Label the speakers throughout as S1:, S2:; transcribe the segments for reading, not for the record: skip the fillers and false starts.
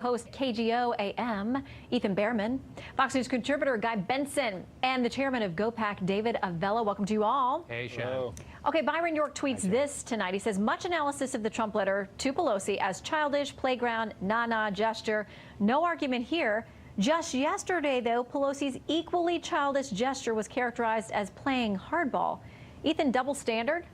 S1: host KGO AM, Ethan Behrman, Fox News contributor Guy Benson, and the chairman of GoPac, David Avella. Welcome to you all.
S2: Hey, Shannon.
S1: Okay, Byron York tweets this tonight. He says, much analysis of the Trump letter to Pelosi as childish, playground, na-na gesture. No argument here. Just yesterday, though, Pelosi's equally childish gesture was characterized as playing hardball. Ethan, double standard?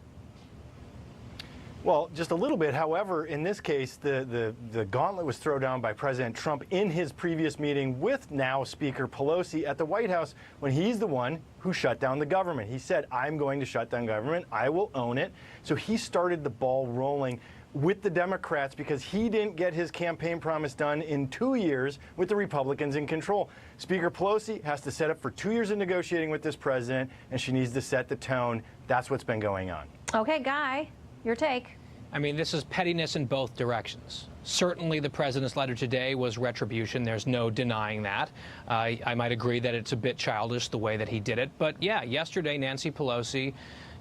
S3: Well, just a little bit. However, in this case, the gauntlet was thrown down by President Trump in his previous meeting with now Speaker Pelosi at the White House when he's the one who shut down the government. He said, I'm going to shut down government. I will own it. So he started the ball rolling with the Democrats because he didn't get his campaign promise done in 2 years with the Republicans in control. Speaker Pelosi has to set up for 2 years of negotiating with this president, and she needs to set the tone. That's what's been going on. Okay, Guy. Your take.
S2: I mean, this is pettiness in both directions. Certainly the president's letter today was retribution. There's no denying that. I might agree that it's a bit childish the way that he did it. But yeah, yesterday Nancy Pelosi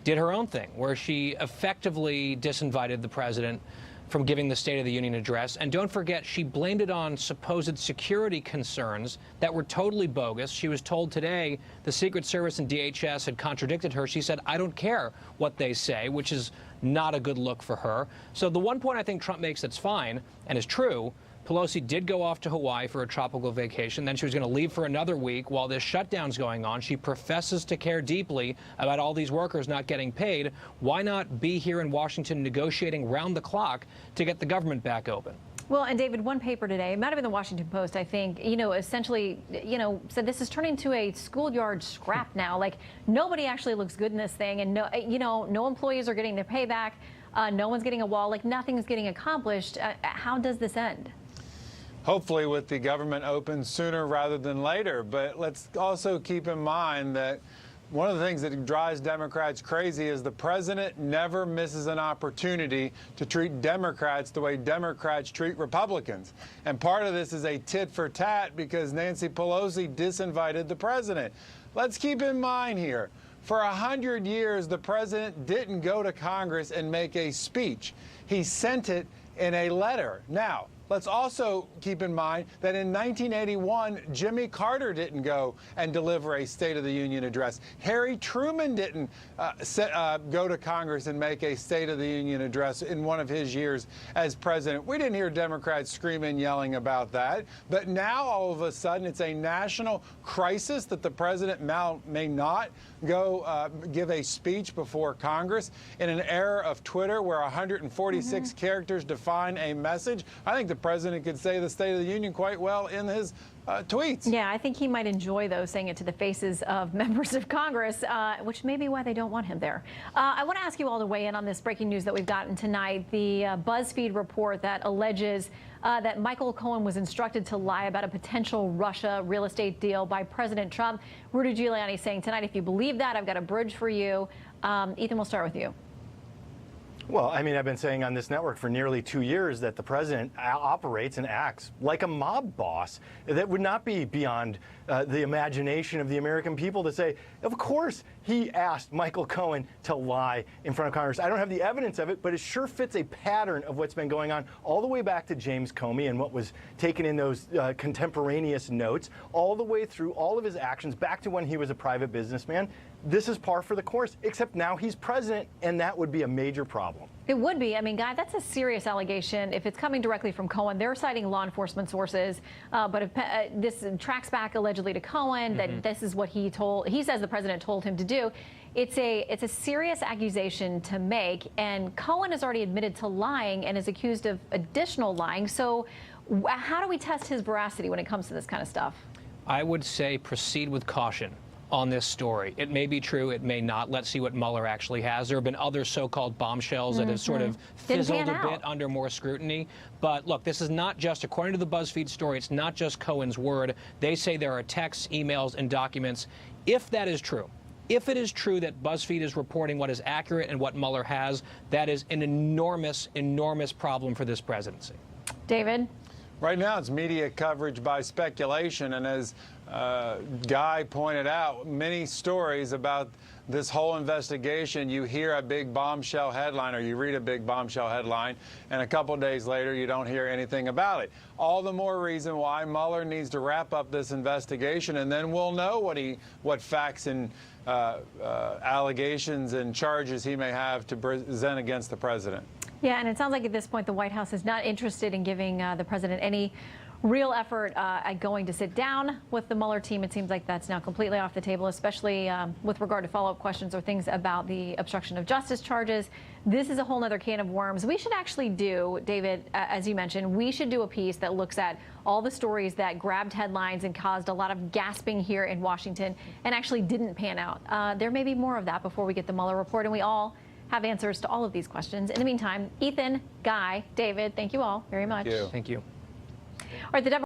S2: did her own thing where she effectively disinvited the president from giving the State of the Union address. And don't forget, she blamed it on supposed security concerns that were totally bogus. She was told today the Secret Service and DHS had contradicted her. She said, I don't care what they say, which is not a good look for her. So the one point I think Trump makes that's fine and is true, Pelosi did go off to Hawaii for a tropical vacation. Then she was going to leave for another week while this shutdown's going on. She professes to care deeply about all these workers not getting paid. Why not be here in Washington negotiating round the clock to get the government back open?
S1: Well, and David, one paper today, it might have been the Washington Post, I think, essentially, said this is turning to a schoolyard scrap now. Like, nobody actually looks good in this thing. And, no employees are getting their payback. No one's getting a wall. Like, nothing's getting accomplished. How does this end?
S4: Hopefully with the government open sooner rather than later. But let's also keep in mind that one of the things that drives Democrats crazy is the president never misses an opportunity to treat Democrats the way Democrats treat Republicans. And part of this is a tit for tat because Nancy Pelosi disinvited the president. Let's keep in mind here, for 100 years, the president didn't go to Congress and make a speech. He sent it in a letter. Now, let's also keep in mind that in 1981, Jimmy Carter didn't go and deliver a State of the Union address. Harry Truman didn't go to Congress and make a State of the Union address in one of his years as president. We didn't hear Democrats screaming, yelling about that. But now, all of a sudden, it's a national crisis that the president may not go give a speech before Congress in an era of Twitter where 146 characters define a message. I think the president could say the State of the Union quite well in his tweets.
S1: Yeah, I think he might enjoy those, saying it to the faces of members of Congress, which may be why they don't want him there. I want to ask you all to weigh in on this breaking news that we've gotten tonight, the Buzzfeed report that alleges that Michael Cohen was instructed to lie about a potential Russia real estate deal by President Trump. Rudy Giuliani saying tonight, if you believe that, I've got a bridge for you. Ethan, we'll start with you.
S3: Well, I mean, I've been saying on this network for nearly 2 years that the president operates and acts like a mob boss. That would not be beyond the imagination of the American people to say, of course, he asked Michael Cohen to lie in front of Congress. I don't have the evidence of it, but it sure fits a pattern of what's been going on all the way back to James Comey and what was taken in those contemporaneous notes, all the way through all of his actions back to when he was a private businessman. This is par for the course, except now he's president, and that would be a major problem.
S1: It would be. I mean, Guy, that's a serious allegation. If it's coming directly from Cohen, they're citing law enforcement sources. But if this tracks back allegedly to Cohen, that this is what he says the president told him to do. It's a serious accusation to make. And Cohen has already admitted to lying and is accused of additional lying. So how do we test his veracity when it comes to this kind of stuff?
S2: I would say proceed with caution on this story. It may be true, it may not. Let's see what Mueller actually has. There have been other so-called bombshells that have sort of fizzled a bit under more scrutiny. But look, this is not just, according to the Buzzfeed story, it's not just Cohen's word. They say there are texts, emails, and documents. If that is true, if it is true that BuzzFeed is reporting what is accurate and what Mueller has, that is an enormous, enormous problem for this presidency.
S1: David?
S4: Right now, it's media coverage by speculation, and as Guy pointed out, many stories about this whole investigation, you hear a big bombshell headline or you read a big bombshell headline, and a couple days later you don't hear anything about it. All the more reason why Mueller needs to wrap up this investigation, and then we'll know what facts and allegations and charges he may have to present against the president.
S1: Yeah, and it sounds like at this point the White House is not interested in giving the president any real effort at going to sit down with the Mueller team. It seems like that's now completely off the table, especially with regard to follow-up questions or things about the obstruction of justice charges. This is a whole other can of worms. We should actually do, David, as you mentioned, we should do a piece that looks at all the stories that grabbed headlines and caused a lot of gasping here in Washington and actually didn't pan out. There may be more of that before we get the Mueller report, and we all have answers to all of these questions. In the meantime, Ethan, Guy, David, thank you all very much.
S2: Thank you.
S1: All right, the